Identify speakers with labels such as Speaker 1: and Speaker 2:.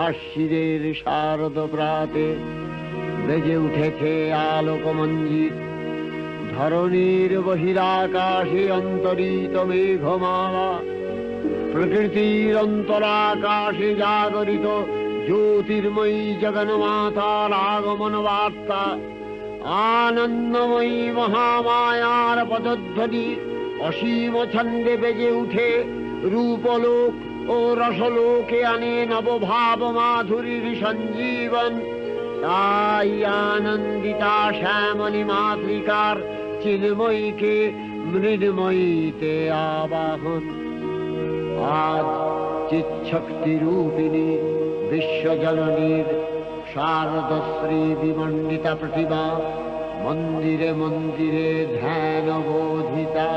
Speaker 1: আশ্বিরের শারদ প্রাতে বেজে উঠেছে আলোকমঞ্জিত। ধরণীর বহিরাকাশে অন্তরিত মেঘমালা, প্রকৃতির অন্তরাকাশে জাগরিত জ্যোতির্ময়ী জগন্মাতার আগমন বার্তা। আনন্দময়ী মহামায়ার পদধ্বনি অসীম ছন্দে বেজে উঠে রূপলোক ও রসলোকে আনে নবভাব মাধুরীর সঞ্জীবন। তাই আনন্দিতা শ্যামলী মাতৃকার চিন্ময়ীকে মৃন্ময়ীতে আবাহন। আজ চিৎশক্তি রূপিণী বিশ্বজননীর শারদশ্রী বিমণ্ডিতা প্রতিমা মন্দিরে মন্দিরে ধ্যান বোধিতা।